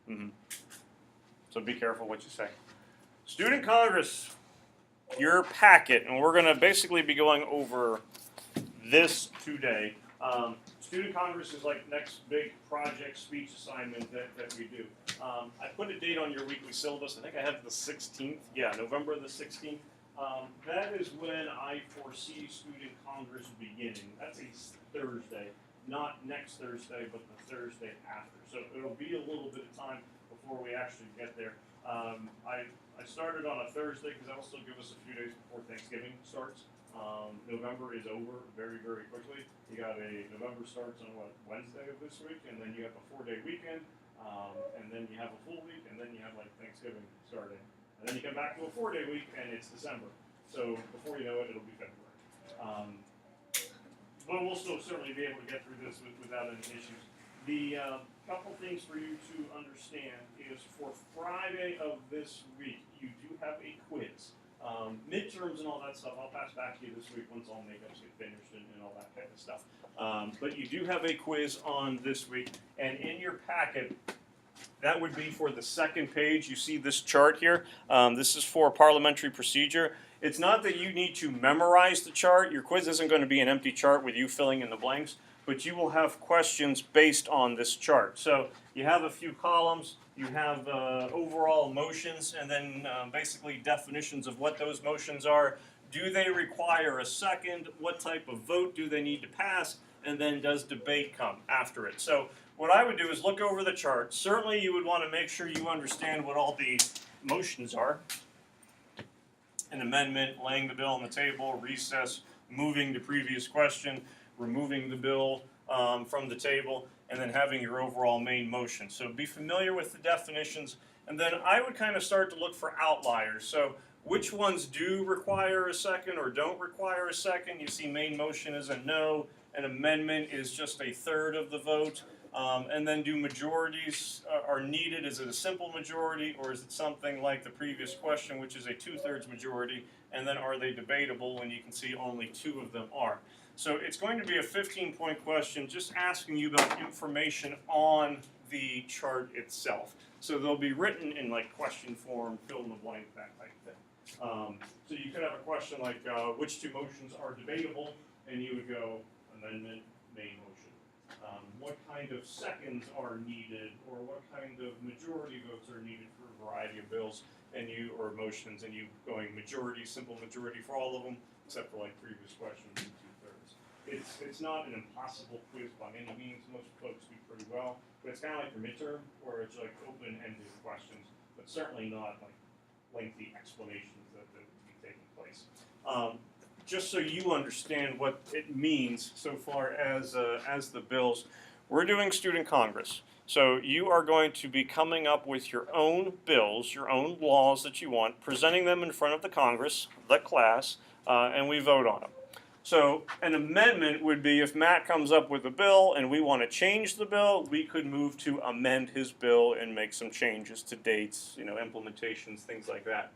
So be careful what you say. Student Congress, your packet, and we're going to basically be going over this today. Student Congress is like next big project speech assignment that we do. I put a date on your weekly syllabus. I think I have the 16th. Yeah, November the 16th. That is when I foresee Student Congress beginning. That's a Thursday. Not next Thursday, but the Thursday after. So it'll be a little bit of time before we actually get there. I started on a Thursday because that'll still give us a few days before Thanksgiving starts. November is over very, very quickly. You got November starts on Wednesday of this week, and then you have a 4-day weekend, and then you have a full week, and then you have like Thanksgiving starting. And then you come back to a 4-day week, and it's December. So before you know it, it'll be February. But we'll still certainly be able to get through this without any issues. The couple things for you to understand is for Friday of this week, you do have a quiz. Midterms and all that stuff, I'll pass back to you this week once all makeups get finished and all that kind of stuff. But you do have a quiz on this week, and in your packet, that would be for the second page. You see this chart here. This is for parliamentary procedure. It's not that you need to memorize the chart. Your quiz isn't going to be an empty chart with you filling in the blanks, but you will have questions based on this chart. So you have a few columns. You have overall motions, and then basically definitions of what those motions are. Do they require a second? What type of vote do they need to pass? And then does debate come after it? So what I would do is look over the chart. Certainly you would want to make sure you understand what all the motions are. An amendment, laying the bill on the table, recess, moving the previous question, removing the bill from the table, and then having your overall main motion. So be familiar with the definitions, and then I would kind of start to look for outliers. So which ones do require a second or don't require a second? You see main motion is a no, an amendment is just a third of the vote. And then do majorities are needed? Is it a simple majority, or is it something like the previous question, which is a 2/3 majority? And then are they debatable when you can see only 2 of them are? So it's going to be a 15-point question just asking you about information on the chart itself. So they'll be written in like question form, fill in the blank, that type of thing. So you could have a question like which 2 motions are debatable, and you would go amendment, main motion. What kind of seconds are needed, or what kind of majority votes are needed for a variety of bills, and or motions, and you going majority, simple majority for all of them, except for like previous questions and 2/3. It's not an impossible quiz by any means. Most folks do pretty well, but it's kind of like your midterm, where it's like open-ended questions, but certainly not like lengthy explanations that would be taking place. Just so you understand what it means so far as the bills, we're doing Student Congress. So you are going to be coming up with your own bills, your own laws that you want, presenting them in front of the Congress, the class, and we vote on them. So an amendment would be if Matt comes up with a bill and we want to change the bill, we could move to amend his bill and make some changes to dates, implementations, things like that.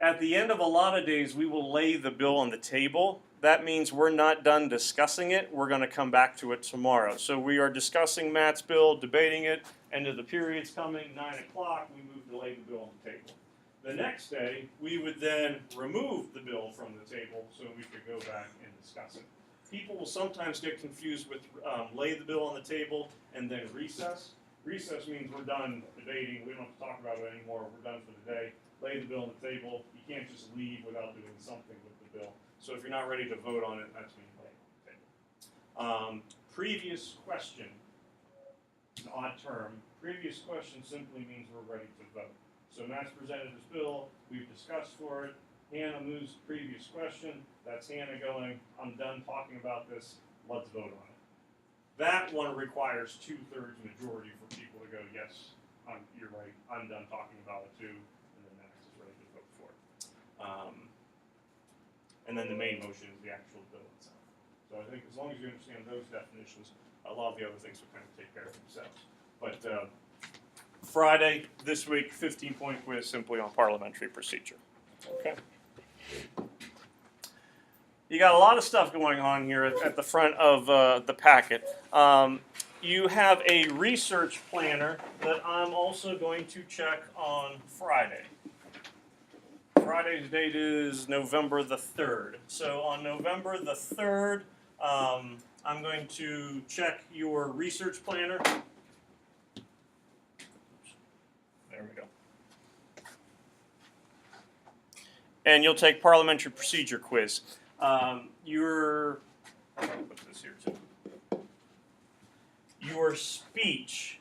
At the end of a lot of days, we will lay the bill on the table. That means we're not done discussing it. We're going to come back to it tomorrow. So we are discussing Matt's bill, debating it. End of the period's coming, 9 o'clock. We move to lay the bill on the table. The next day, we would then remove the bill from the table so we could go back and discuss it. People will sometimes get confused with lay the bill on the table and then recess. Recess means we're done debating. We don't have to talk about it anymore. We're done for the day. Lay the bill on the table. You can't just leave without doing something with the bill. So if you're not ready to vote on it, that's when you lay it on the table. Previous question, an odd term. Previous question simply means we're ready to vote. So Matt's presented his bill. We've discussed for it. Hannah moves the previous question. That's Hannah going, I'm done talking about this. Let's vote on it. That one requires 2/3 majority for people to go, yes, you're right. I'm done talking about it too. And then the main motion is the actual bill itself. So I think as long as you understand those definitions, a lot of the other things will kind of take care of themselves. But Friday, this week, 15-point quiz simply on parliamentary procedure. Okay. You got a lot of stuff going on here at the front of the packet. you have a research planner that I'm also going to check on Friday. Friday's date is November the 3rd. So on November the 3rd, I'm going to check your research planner. There we go. And you'll take parliamentary procedure quiz. I'll put this here too. Your speech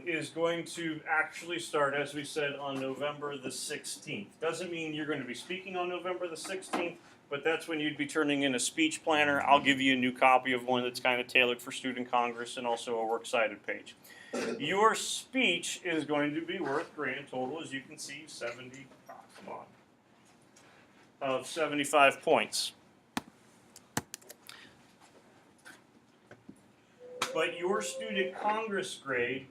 is going to actually start, as we said, on November the 16th. Doesn't mean you're going to be speaking on November the 16th, but that's when you'd be turning in a speech planner. I'll give you a new copy of one that's kind of tailored for Student Congress and also a works cited page. Your speech is going to be worth grand total, as you can see, 75 points. But your Student Congress grade,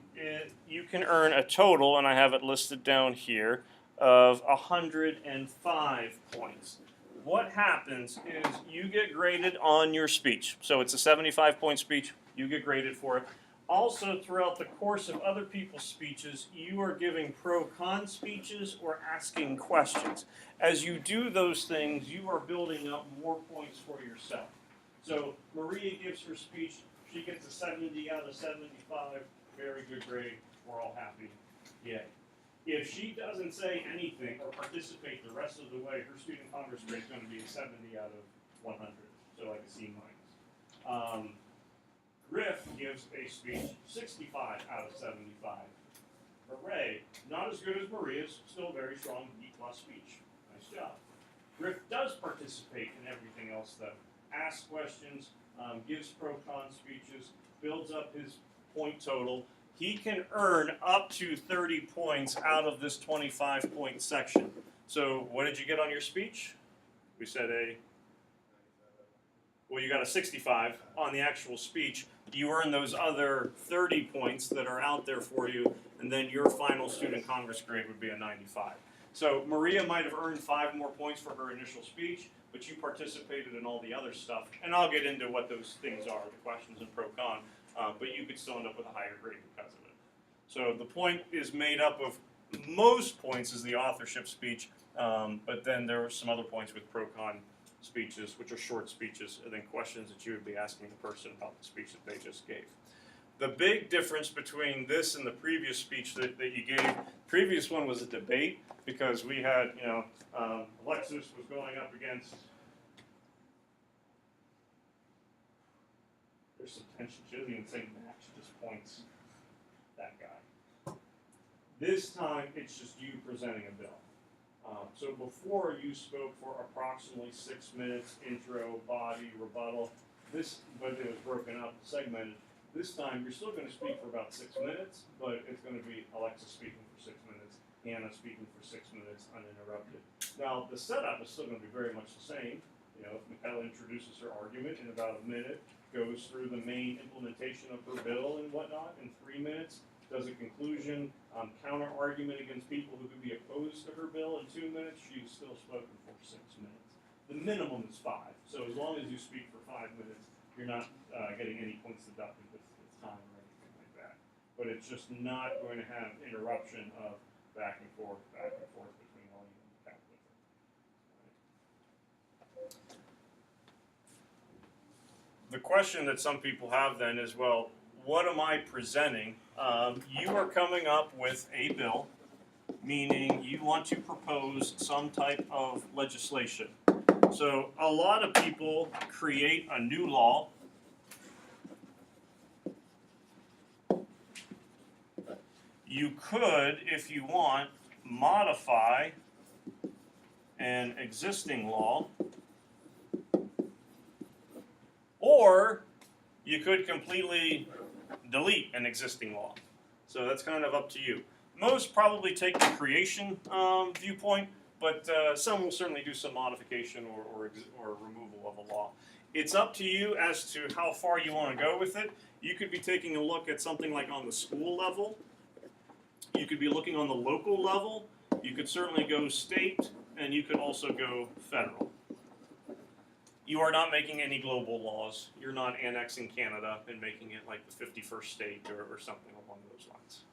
you can earn a total, and I have it listed down here, of 105 points. What happens is you get graded on your speech. So it's a 75-point speech. You get graded for it. Also, throughout the course of other people's speeches, you are giving pro-con speeches or asking questions. As you do those things, you are building up more points for yourself. So Maria gives her speech. She gets a 70 out of 75. Very good grade. We're all happy. Yay. If she doesn't say anything or participate the rest of the way, her Student Congress grade is going to be a 70 out of 100. So like a C minus. Griff gives a speech 65 out of 75. Hooray. Not as good as Maria's, still very strong B+ speech. Nice job. Griff does participate in everything else though. Asks questions, gives pro-con speeches, builds up his point total. He can earn up to 30 points out of this 25-point section. So what did you get on your speech? We said you got a 65 on the actual speech. You earn those other 30 points that are out there for you, and then your final Student Congress grade would be a 95. So Maria might have earned 5 more points for her initial speech, but you participated in all the other stuff, and I'll get into what those things are, the questions and pro-con, but you could still end up with a higher grade because of it. So the point is made up of most points is the authorship speech, but then there are some other points with pro-con speeches, which are short speeches, and then questions that you would be asking the person about the speech that they just gave. The big difference between this and the previous speech that you gave, previous one was a debate, because we had, Alexis was going up against, there's some tension, she doesn't even say match, she just points that guy. This time, it's just you presenting a bill. So before you spoke for approximately 6 minutes, intro, body, rebuttal, but it was broken up, segmented. This time, you're still going to speak for about 6 minutes, but it's going to be Alexa speaking for 6 minutes, Hannah speaking for 6 minutes uninterrupted. Now, the setup is still going to be very much the same. If Michaela introduces her argument in about a minute, goes through the main implementation of her bill and whatnot in 3 minutes, does a conclusion, counter argument against people who could be opposed to her bill in 2 minutes, she's still spoken for 6 minutes. The minimum is 5, so as long as you speak for 5 minutes, you're not getting any points deducted with time or anything like that. But it's just not going to have interruption of back and forth between all you and back with it. The question that some people have then is, well, what am I presenting? You are coming up with a bill, meaning you want to propose some type of legislation. So a lot of people create a new law. You could, if you want, modify an existing law, or you could completely delete an existing law. So that's kind of up to you. Most probably take the creation viewpoint, but some will certainly do some modification or removal of a law. It's up to you as to how far you want to go with it. You could be taking a look at something like on the school level. You could be looking on the local level. You could certainly go state, and you could also go federal. You are not making any global laws. You're not annexing Canada and making it like the 51st state or something along those lines.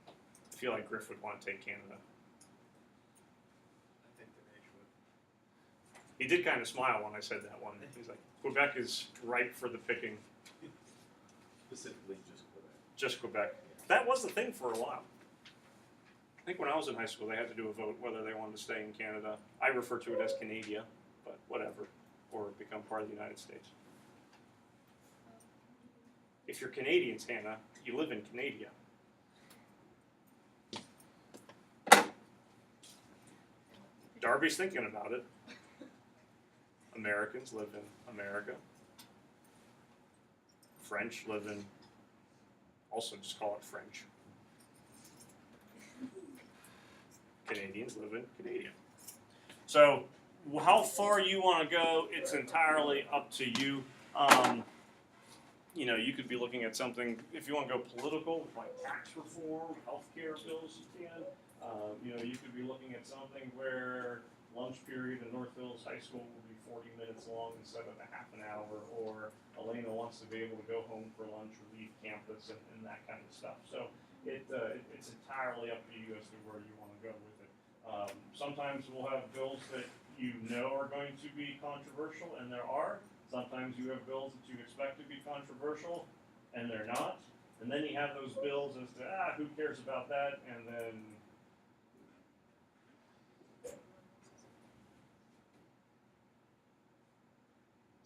I feel like Griff would want to take Canada. I think the nation would. He did kind of smile when I said that one. He's like, Quebec is ripe for the picking. Specifically just Quebec. Just Quebec. That was the thing for a while. I think when I was in high school, they had to do a vote whether they wanted to stay in Canada. I refer to it as Canada, but whatever, or become part of the United States. If you're Canadians, Hannah, you live in Canada. Darby's thinking about it. Americans live in America. French live in, also just call it French. Canadians live in Canada. So how far you want to go, it's entirely up to you. You know, you could be looking at something, if you want to go political, like tax reform, healthcare bills, you can. You know, you could be looking at something where lunch period in North Hills High School will be 40 minutes long instead of a half an hour, or Elena wants to be able to go home for lunch or leave campus and that kind of stuff. So it's entirely up to you as to where you want to go with it. Sometimes we'll have bills that you know are going to be controversial, and there are. Sometimes you have bills that you expect to be controversial, and they're not. And then you have those bills as to, who cares about that, and then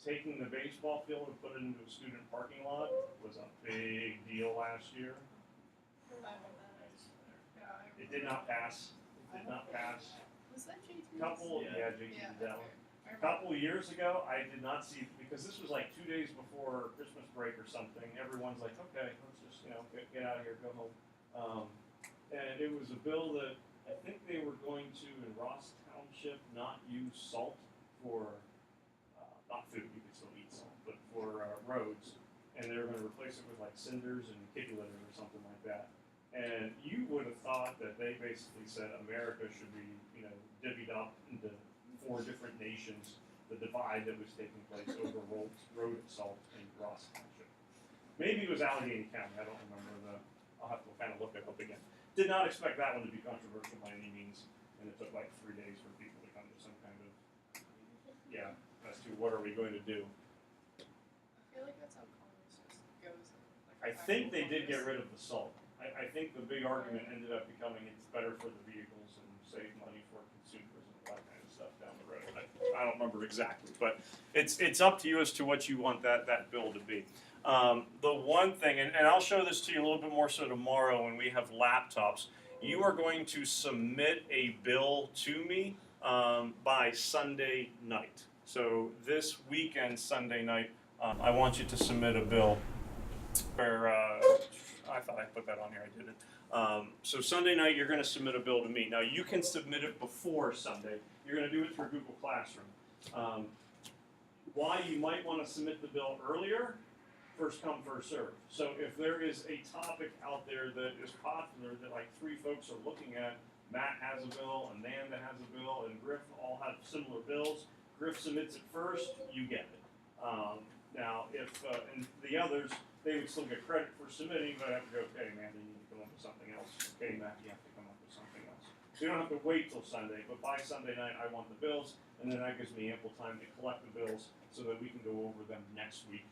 taking the baseball field and put it into a student parking lot was a big deal last year. It did not pass. It did not pass. Was that JT? JT did that one. A couple of years ago, I did not see, because this was like 2 days before Christmas break or something. Everyone's like, okay, let's just, get out of here, go home. And it was a bill that I think they were going to, in Ross Township, not use salt for, not food, you could still eat salt, but for roads. And they were going to replace it with like cinders and kitty litter or something like that. And you would have thought that they basically said America should be, divvied up into 4 different nations, the divide that was taking place over road salt in Ross Township. Maybe it was Allegheny County, I don't remember I'll have to kind of look it up again. Did not expect that one to be controversial by any means, and it took like 3 days for people to come to some kind of, as to what are we going to do. I feel like that's how Congress just goes. I think they did get rid of the salt. I think the big argument ended up becoming it's better for the vehicles and save money for consumers and all that kind of stuff down the road. I don't remember exactly, but it's up to you as to what you want that bill to be. The one thing, and I'll show this to you a little bit more so tomorrow when we have laptops, you are going to submit a bill to me by Sunday night. So this weekend, Sunday night, I want you to submit a bill where, I thought I put that on here, I didn't. So Sunday night, you're going to submit a bill to me. Now, you can submit it before Sunday. You're going to do it through Google Classroom. Why you might want to submit the bill earlier, first come, first serve. So if there is a topic out there that is popular that like 3 folks are looking at, Matt has a bill, Amanda has a bill, and Griff all have similar bills, Griff submits it first, you get it. Now, if and the others, they would still get credit for submitting, but I have to go, okay, Amanda, you need to come up with something else. Okay, Matt, you have to come up with something else. So you don't have to wait till Sunday, but by Sunday night, I want the bills, and then that gives me ample time to collect the bills so that we can go over them next week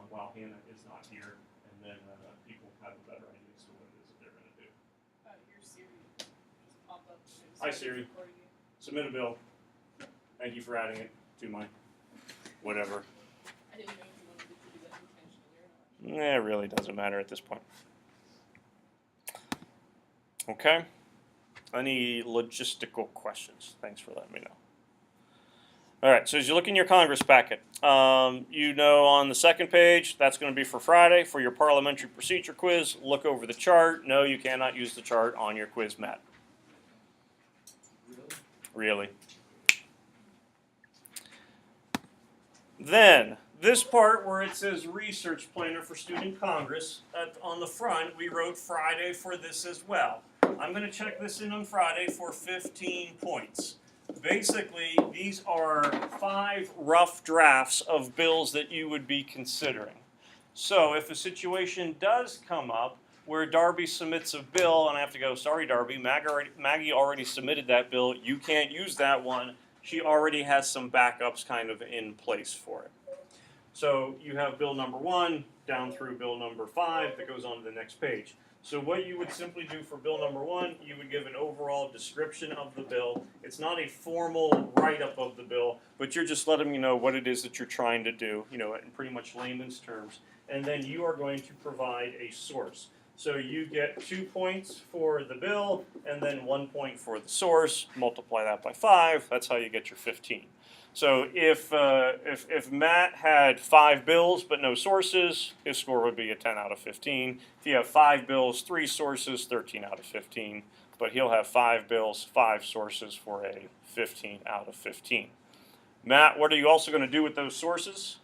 while Hannah is not here, and then people have a better idea as to what it is that they're going to do. Your Siri just popped up. Hi, Siri. Submit a bill. Thank you for adding it to my whatever. I didn't know if you wanted it to do that intentionally or not. It really doesn't matter at this point. Okay. Any logistical questions? Thanks for letting me know. All right, so as you look in your Congress packet, on the second page, that's going to be for Friday for your parliamentary procedure quiz. Look over the chart. No, you cannot use the chart on your quiz, Matt. Really? Then, this part where it says Research Planner for Student Congress, on the front, we wrote Friday for this as well. I'm going to check this in on Friday for 15 points. basically, these are 5 rough drafts of bills that you would be considering. So if a situation does come up where Darby submits a bill, and I have to go, sorry, Darby, Maggie already submitted that bill. You can't use that one. She already has some backups kind of in place for it. So you have bill number 1 down through bill number 5 that goes on to the next page. So what you would simply do for bill number 1, you would give an overall description of the bill. It's not a formal write-up of the bill, but you're just letting me know what it is that you're trying to do, in pretty much layman's terms. And then you are going to provide a source. So you get 2 points for the bill, and then 1 point for the source. Multiply that by 5. That's how you get your 15. So if Matt had 5 bills but no sources, his score would be a 10 out of 15. If you have 5 bills, 3 sources, 13 out of 15. But he'll have 5 bills, 5 sources for a 15 out of 15. Matt, what are you also going to do with those sources?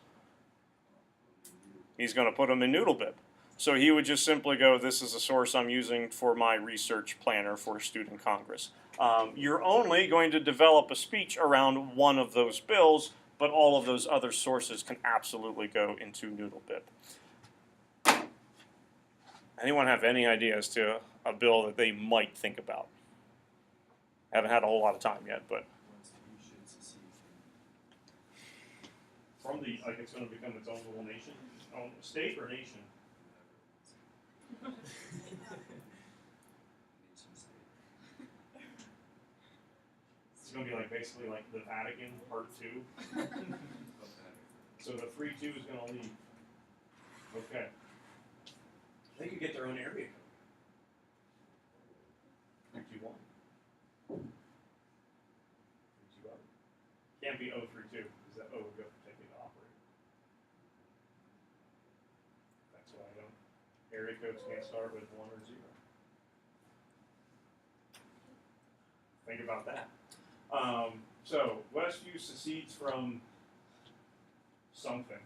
He's going to put them in NoodleBib. So he would just simply go, this is a source I'm using for my research planner for Student Congress. You're only going to develop a speech around one of those bills, but all of those other sources can absolutely go into NoodleBib. Anyone have any idea as to a bill that they might think about? Haven't had a whole lot of time yet, but from the, like, it's going to become its own little nation, own state or nation? It's going to be like basically like the Vatican Part 2. So the free 2 is going to leave. Okay. They could get their own area code. 321. 320. Can't be 032 because that O would go for taking to operate. That's why I don't. Area codes can't start with 1 or 0. Think about that. So Westview secedes from something.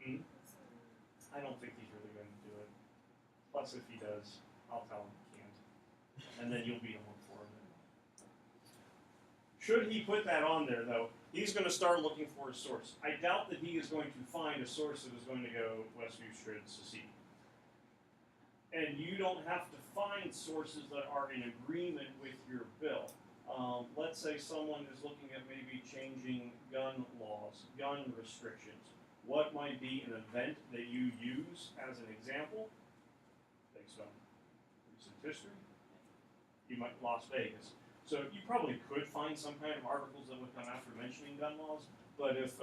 I don't think he's really going to do it. Plus, if he does, I'll tell him he can't. And then you'll be on for him. Should he put that on there, though, he's going to start looking for a source. I doubt that he is going to find a source that is going to go Westview should secede. And you don't have to find sources that are in agreement with your bill. Let's say someone is looking at maybe changing gun laws, gun restrictions. What might be an event that you use as an example, based on recent history? You might Las Vegas. So you probably could find some kind of articles that would come after mentioning gun laws. But if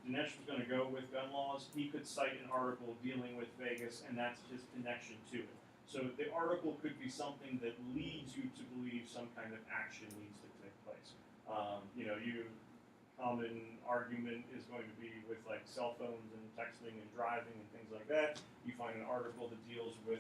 Dinesh was going to go with gun laws, he could cite an article dealing with Vegas, and that's his connection to it. So the article could be something that leads you to believe some kind of action needs to take place. Common argument is going to be with like cell phones and texting and driving and things like that. You find an article that deals with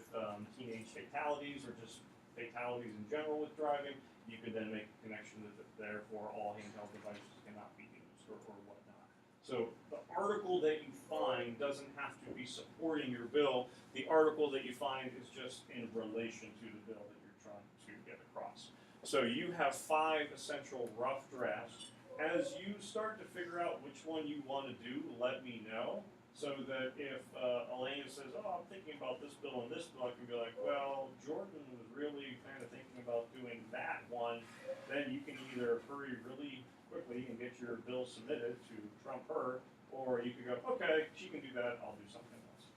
teenage fatalities or just fatalities in general with driving. You could then make a connection that therefore all handheld devices cannot be used or whatnot. So the article that you find doesn't have to be supporting your bill. The article that you find is just in relation to the bill that you're trying to get across. So you have 5 essential rough drafts. As you start to figure out which one you want to do, let me know. So that if Elena says, oh, I'm thinking about this bill and this bill, I can be like, well, Jordan was really kind of thinking about doing that one. Then you can either hurry really quickly and get your bill submitted to trump her, or you could go, okay, she can do that, I'll do something else.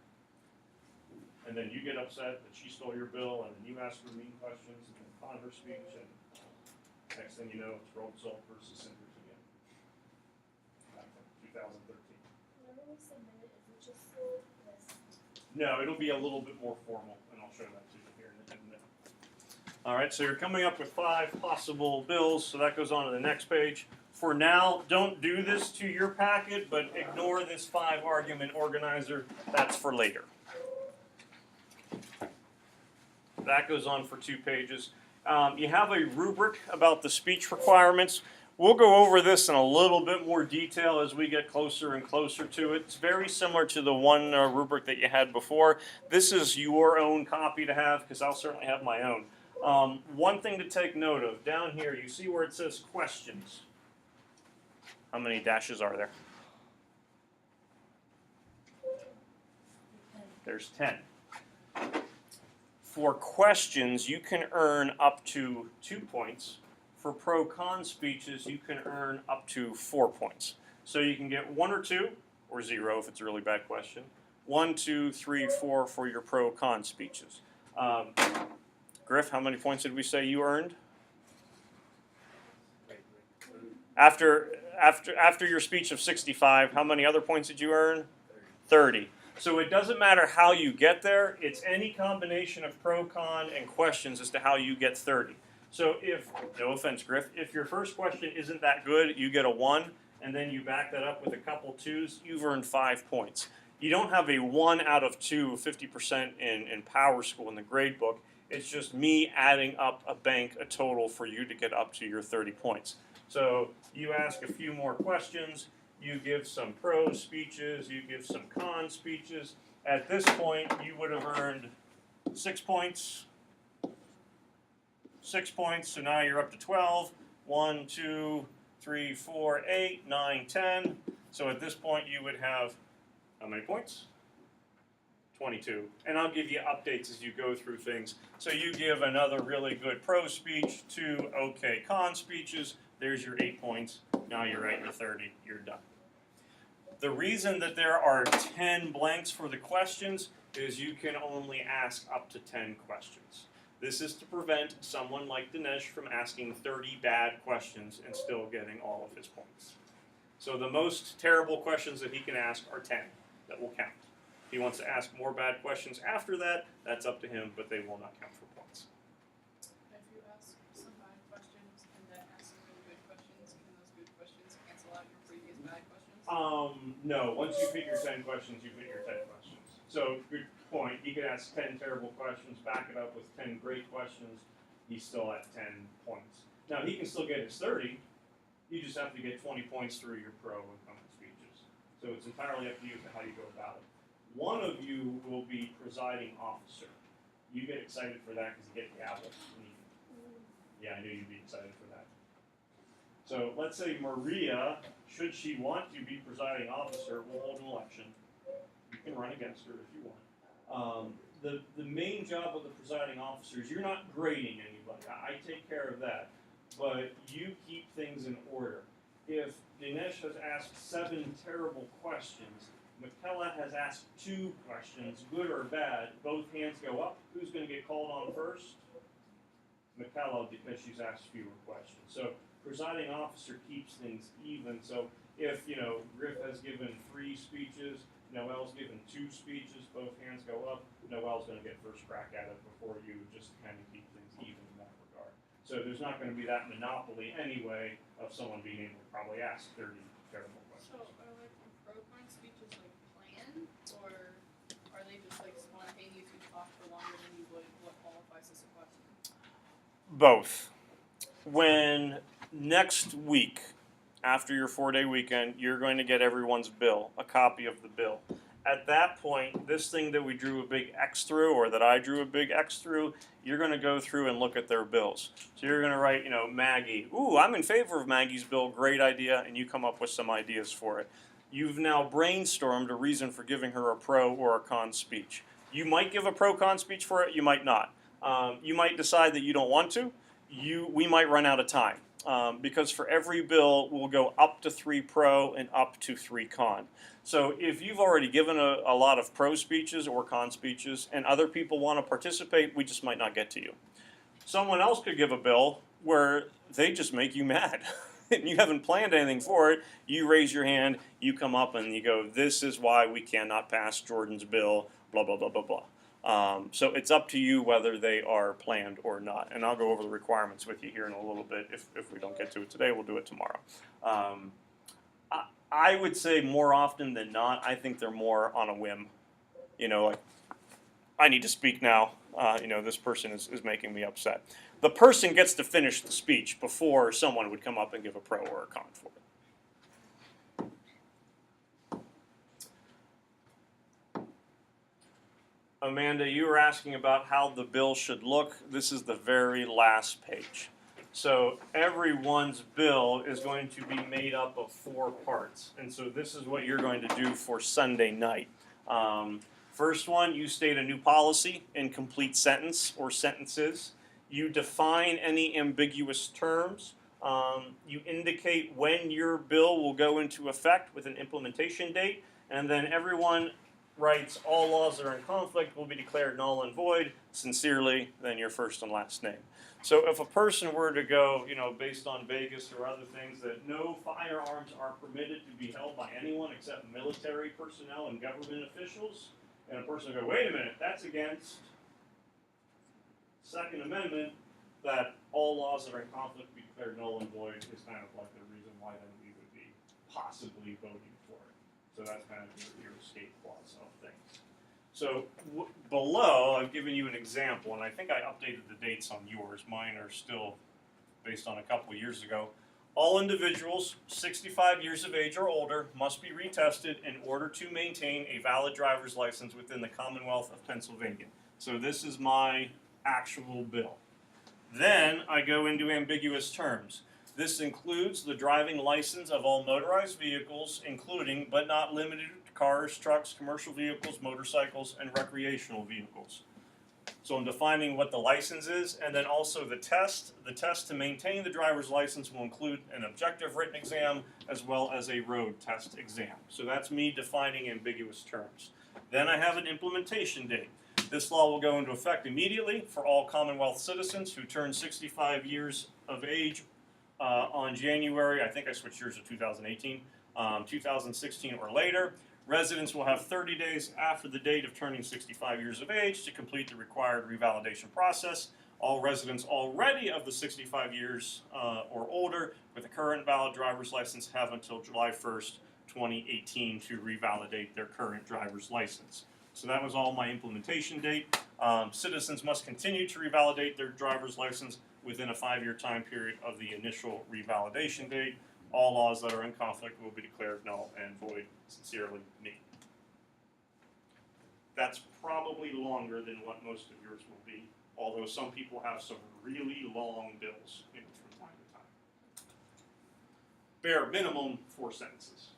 And then you get upset that she stole your bill, and then you ask her mean questions, and then on her speech, and next thing you know, it's Roll Salt versus Cinders again. Back from 2013. Whenever we submit it, is it just this? No, it'll be a little bit more formal, and I'll show that to you here in a minute. All right, so you're coming up with 5 possible bills, so that goes on to the next page. For now, don't do this to your packet, but ignore this 5 argument organizer. That's for later. That goes on for 2 pages. You have a rubric about the speech requirements. We'll go over this in a little bit more detail as we get closer and closer to it. It's very similar to the one rubric that you had before. This is your own copy to have because I'll certainly have my own. One thing to take note of, down here, you see where it says questions. How many dashes are there? There's 10. For questions, you can earn up to 2 points. For pro-con speeches, you can earn up to 4 points. So you can get 1 or 2, or 0 if it's a really bad question. 1, 2, 3, 4 for your pro-con speeches. Griff, how many points did we say you earned? After your speech of 65, how many other points did you earn? 30. So it doesn't matter how you get there. It's any combination of pro, con, and questions as to how you get 30. So if, no offense, Griff, if your first question isn't that good, you get a 1, and then you back that up with a couple 2s, you've earned 5 points. You don't have a 1 out of 2, 50% in Power School in the grade book. It's just me adding up a total for you to get up to your 30 points. So you ask a few more questions, you give some pro speeches, you give some con speeches. At this point, you would have earned 6 points. 6 points, so now you're up to 12. 1, 2, 3, 4, 8, 9, 10. So at this point, you would have how many points? 22. And I'll give you updates as you go through things. So you give another really good pro speech, 2 okay con speeches. There's your 8 points. Now you're at your 30. You're done. The reason that there are 10 blanks for the questions is you can only ask up to 10 questions. This is to prevent someone like Dinesh from asking 30 bad questions and still getting all of his points. So the most terrible questions that he can ask are 10 that will count. If he wants to ask more bad questions after that, that's up to him, but they will not count for points. If you ask some bad questions and then ask some really good questions, can those good questions cancel out your previous bad questions? No. Once you pick your 10 questions, you pick your 10 questions. So, good point. He could ask 10 terrible questions, back it up with 10 great questions. He's still at 10 points. Now, he can still get his 30. You just have to get 20 points through your pro and con speeches. So, it's entirely up to you how you go about it. One of you will be presiding officer. You get excited for that because you get the gavel. Yeah, I knew you'd be excited for that. So let's say Maria, should she want to be presiding officer, will hold an election. You can run against her if you want. The main job of the presiding officer is you're not grading anybody. I take care of that. But you keep things in order. If Dinesh has asked 7 terrible questions, Michaela has asked 2 questions, good or bad, both hands go up. Who's going to get called on first? Michaela, because she's asked fewer questions. So presiding officer keeps things even. So if, Griff has given 3 speeches, Noel's given 2 speeches, both hands go up, Noel's going to get first crack at it before you, just to kind of keep things even in that regard. So there's not going to be that monopoly anyway of someone being able to probably ask 30 terrible questions. So are like pro-con speeches like planned, or are they just like spontaneous, you talk for longer than you would what qualifies as a question? Both. When next week, after your 4-day weekend, you're going to get everyone's bill, a copy of the bill. At that point, this thing that we drew a big X through, or that I drew a big X through, you're going to go through and look at their bills. So you're going to write, Maggie, ooh, I'm in favor of Maggie's bill, great idea, and you come up with some ideas for it. You've now brainstormed a reason for giving her a pro or a con speech. You might give a pro-con speech for it, you might not. You might decide that you don't want to. We might run out of time. Because for every bill, we'll go up to 3 pro and up to 3 con. So if you've already given a lot of pro speeches or con speeches and other people want to participate, we just might not get to you. Someone else could give a bill where they just make you mad. And you haven't planned anything for it. You raise your hand, you come up and you go, this is why we cannot pass Jordan's bill, blah, blah, blah, blah, blah. So it's up to you whether they are planned or not. And I'll go over the requirements with you here in a little bit. If we don't get to it today, we'll do it tomorrow. I would say more often than not, I think they're more on a whim. Like, I need to speak now. This person is making me upset. The person gets to finish the speech before someone would come up and give a pro or a con for it. Amanda, you were asking about how the bill should look. This is the very last page. So everyone's bill is going to be made up of 4 parts. And so this is what you're going to do for Sunday night. First one, you state a new policy in complete sentence or sentences. You define any ambiguous terms. You indicate when your bill will go into effect with an implementation date. And then everyone writes, all laws that are in conflict will be declared null and void. Sincerely, then your first and last name. So if a person were to go, based on Vegas or other things, that no firearms are permitted to be held by anyone except military personnel and government officials, and a person would go, wait a minute, that's against Second Amendment, that all laws that are in conflict be declared null and void is kind of like the reason why then we would be possibly voting for it. So that's kind of your escape clause of things. So below, I've given you an example, and I think I updated the dates on yours. Mine are still based on a couple of years ago. All individuals 65 years of age or older must be retested in order to maintain a valid driver's license within the Commonwealth of Pennsylvania. So this is my actual bill. Then I go into ambiguous terms. This includes the driving license of all motorized vehicles, including but not limited to cars, trucks, commercial vehicles, motorcycles, and recreational vehicles. So I'm defining what the license is, and then also the test. The test to maintain the driver's license will include an objective written exam as well as a road test exam. So that's me defining ambiguous terms. Then I have an implementation date. This law will go into effect immediately for all Commonwealth citizens who turn 65 years of age on January, I think I switched years to 2018, 2016 or later. Residents will have 30 days after the date of turning 65 years of age to complete the required revalidation process. All residents already of the 65 years or older with a current valid driver's license have until July 1st, 2018 to revalidate their current driver's license. So that was all my implementation date. Citizens must continue to revalidate their driver's license within a 5-year time period of the initial revalidation date. All laws that are in conflict will be declared null and void. Sincerely, me. That's probably longer than what most of yours will be, although some people have some really long bills from time to time. Bare minimum 4 sentences,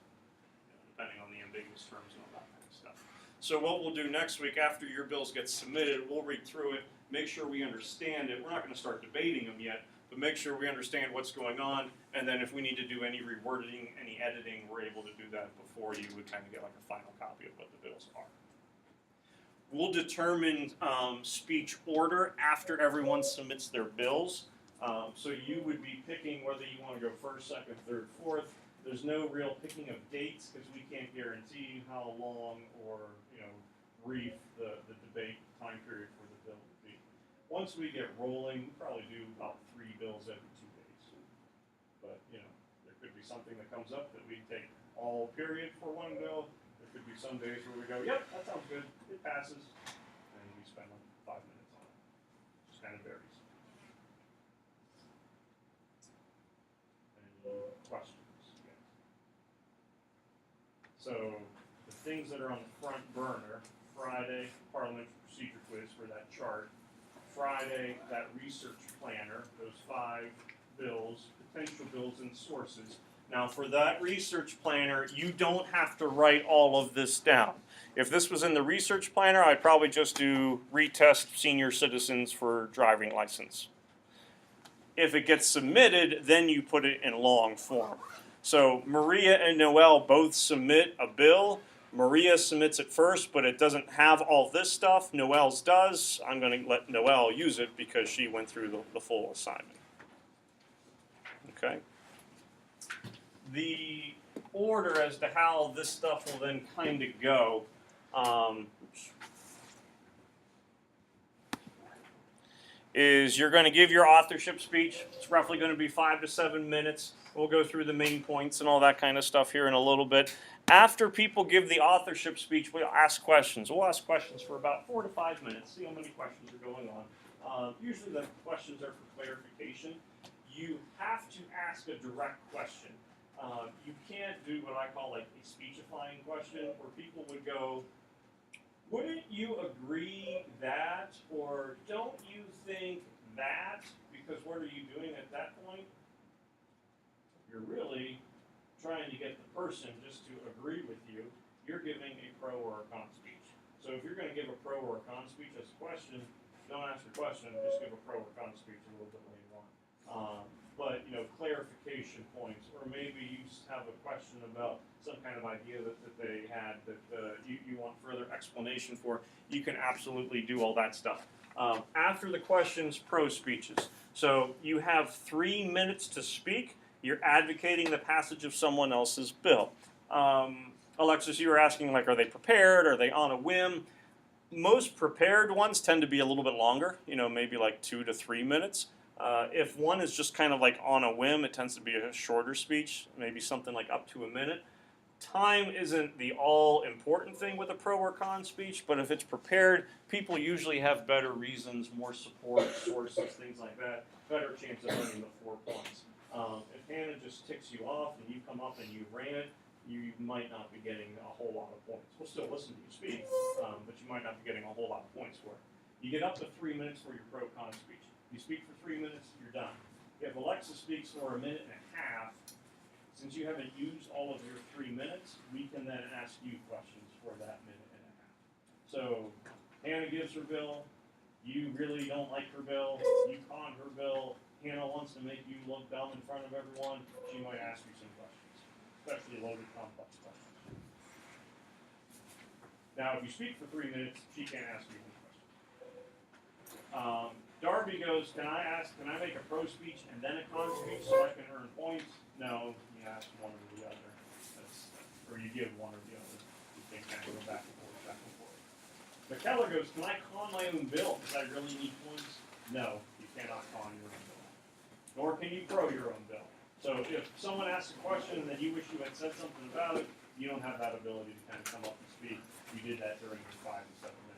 depending on the ambiguous terms and all that kind of stuff. So what we'll do next week after your bills get submitted, we'll read through it, make sure we understand it. We're not going to start debating them yet, but make sure we understand what's going on, and then if we need to do any rewording, any editing, we're able to do that before you would kind of get like a final copy of what the bills are. We'll determine speech order after everyone submits their bills. So you would be picking whether you want to go first, second, third, fourth. There's no real picking of dates because we can't guarantee how long or brief the debate time period for the bill would be. Once we get rolling, we probably do about 3 bills every 2 days. But there could be something that comes up that we take all period for one bill. There could be some days where we go, yep, that sounds good, it passes, and we spend like 5 minutes on it. Just kind of varies. Any questions? Yes. So the things that are on the front burner, Friday, Parliamentary Procedure Quiz for that chart. Friday, that research planner, those 5 bills, potential bills and sources. Now for that research planner, you don't have to write all of this down. If this was in the research planner, I'd probably just do retest senior citizens for driving license. If it gets submitted, then you put it in long form. So Maria and Noelle both submit a bill. Maria submits it first, but it doesn't have all this stuff. Noelle's does. I'm going to let Noelle use it because she went through the full assignment. Okay. The order as to how this stuff will then kind of go. Is you're going to give your authorship speech. It's roughly going to be 5 to 7 minutes. We'll go through the main points and all that kind of stuff here in a little bit. After people give the authorship speech, we'll ask questions. We'll ask questions for about 4 to 5 minutes, see how many questions are going on. Usually the questions are for clarification. You have to ask a direct question. You can't do what I call like a speechifying question, where people would go, wouldn't you agree that, or don't you think that? Because what are you doing at that point? You're really trying to get the person just to agree with you. You're giving a pro or a con speech. So if you're going to give a pro or a con speech as a question, don't ask a question, just give a pro or con speech a little bit later on. But, clarification points, or maybe you have a question about some kind of idea that they had that you want further explanation for, you can absolutely do all that stuff. After the questions, pro speeches. So you have 3 minutes to speak. You're advocating the passage of someone else's bill. Alexis, you were asking, are they prepared? Are they on a whim? Most prepared ones tend to be a little bit longer, maybe 2 to 3 minutes. If one is just kind of on a whim, it tends to be a shorter speech, maybe something up to a minute. Time isn't the all-important thing with a pro or con speech, but if it's prepared, people usually have better reasons, more support, sources, things like that, better chance of earning the 4 points. If Hannah just ticks you off and you come up and you rant, you might not be getting a whole lot of points. We'll still listen to you speak, but you might not be getting a whole lot of points for it. You get up to 3 minutes for your pro-con speech. You speak for 3 minutes, you're done. If Alexa speaks for a minute and a half, since you haven't used all of your 3 minutes, we can then ask you questions for that minute and a half. So Hannah gives her bill, you really don't like her bill, you con her bill, Hannah wants to make you look dumb in front of everyone, she might ask you some questions, especially loaded complex questions. Now if you speak for 3 minutes, she can't ask you any questions. Darby goes, can I make a pro speech and then a con speech so I can earn points? No, you ask one or the other. Or you give one or the other. You can kind of go back and forth, back and forth. McKellar goes, can I con my own bill because I really need points? No, you cannot con your own bill. Nor can you pro your own bill. So if someone asks a question and then you wish you had said something about it, you don't have that ability to kind of come up and speak. You did that during your 5 to 7 minutes.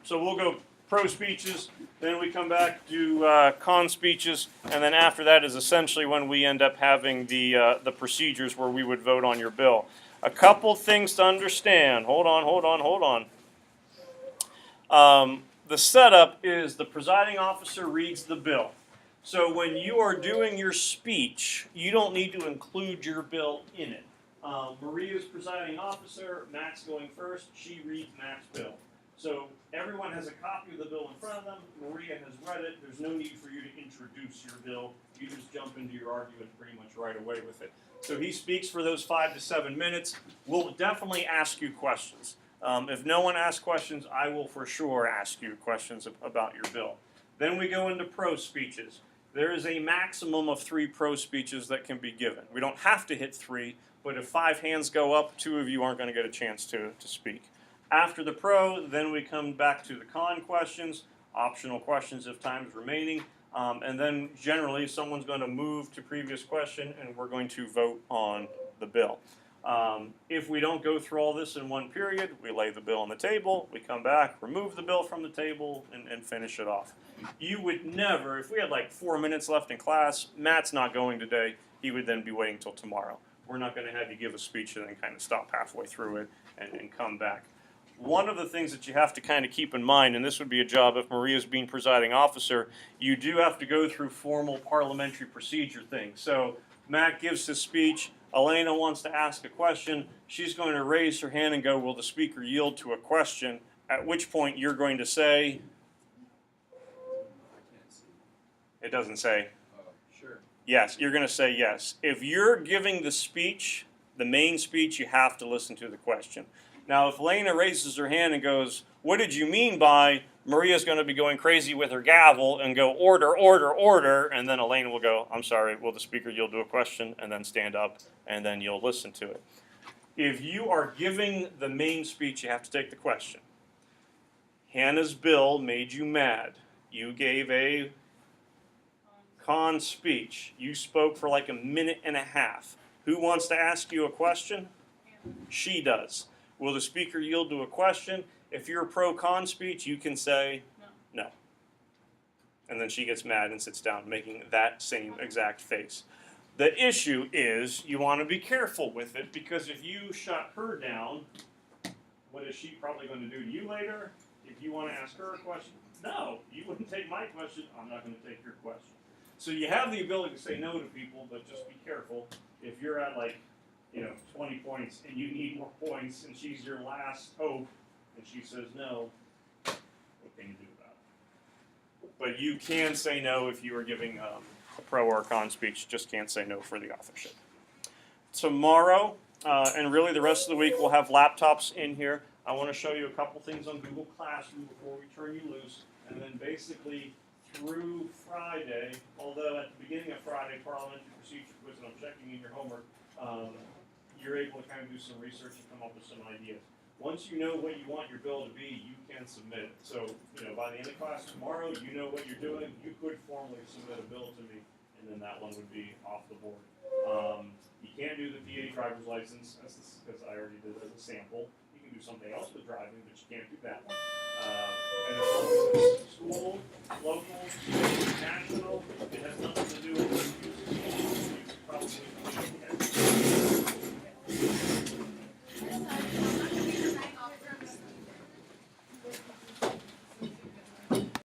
So we'll go pro speeches, then we come back to con speeches, and then after that is essentially when we end up having the procedures where we would vote on your bill. A couple things to understand. Hold on. The setup is the presiding officer reads the bill. So when you are doing your speech, you don't need to include your bill in it. Maria's presiding officer, Matt's going first, she reads Matt's bill. So everyone has a copy of the bill in front of them. Maria has read it. There's no need for you to introduce your bill. You just jump into your argument pretty much right away with it. So he speaks for those 5 to 7 minutes. We'll definitely ask you questions. If no one asks questions, I will for sure ask you questions about your bill. Then we go into pro speeches. There is a maximum of 3 pro speeches that can be given. We don't have to hit 3, but if 5 hands go up, 2 of you aren't going to get a chance to speak. After the pro, then we come back to the con questions, optional questions if time is remaining, and then generally someone's going to move to previous question and we're going to vote on the bill. If we don't go through all this in one period, we lay the bill on the table, we come back, remove the bill from the table, and finish it off. You would never, if we had 4 minutes left in class, Matt's not going today, he would then be waiting till tomorrow. We're not going to have you give a speech and then kind of stop halfway through it and come back. One of the things that you have to kind of keep in mind, and this would be a job if Maria's being presiding officer, you do have to go through formal parliamentary procedure things. So Matt gives his speech, Elena wants to ask a question, she's going to raise her hand and go, will the speaker yield to a question? At which point you're going to say, it doesn't say. Sure. Yes, you're going to say yes. If you're giving the speech, the main speech, you have to listen to the question. Now, if Elena raises her hand and goes, what did you mean by, Maria's going to be going crazy with her gavel and go, order, order, order, and then Elena will go, I'm sorry, will the speaker yield to a question, and then stand up, and then you'll listen to it. If you are giving the main speech, you have to take the question. Hannah's bill made you mad. You gave a con speech. You spoke for a minute and a half. Who wants to ask you a question? She does. Will the speaker yield to a question? If you're a pro-con speech, you can say no. And then she gets mad and sits down, making that same exact face. The issue is you want to be careful with it because if you shut her down, What is she probably going to do to you later? If you want to ask her a question, no, you wouldn't take my question. I'm not going to take your question. So you have the ability to say no to people, but just be careful. If you're at 20 points and you need more points, and she's your last hope, and she says no, what can you do about it? But you can say no if you are giving a pro or a con speech. Just can't say no for the authorship. Tomorrow, and really the rest of the week, we'll have laptops in here. I want to show you a couple things on Google Classroom before we turn you loose, and then basically through Friday, although at the beginning of Friday, parliamentary procedure quiz, and I'm checking in your homework, you're able to kind of do some research and come up with some ideas. Once you know what you want your bill to be, you can submit it. So, by the end of class tomorrow, you know what you're doing. You could formally submit a bill to me, and then that one would be off the board. You can't do the PA driver's license, because I already did it as a sample. You can do something else with driving, but you can't do that one. And as long as it's school, local, national, it has nothing to do with you probably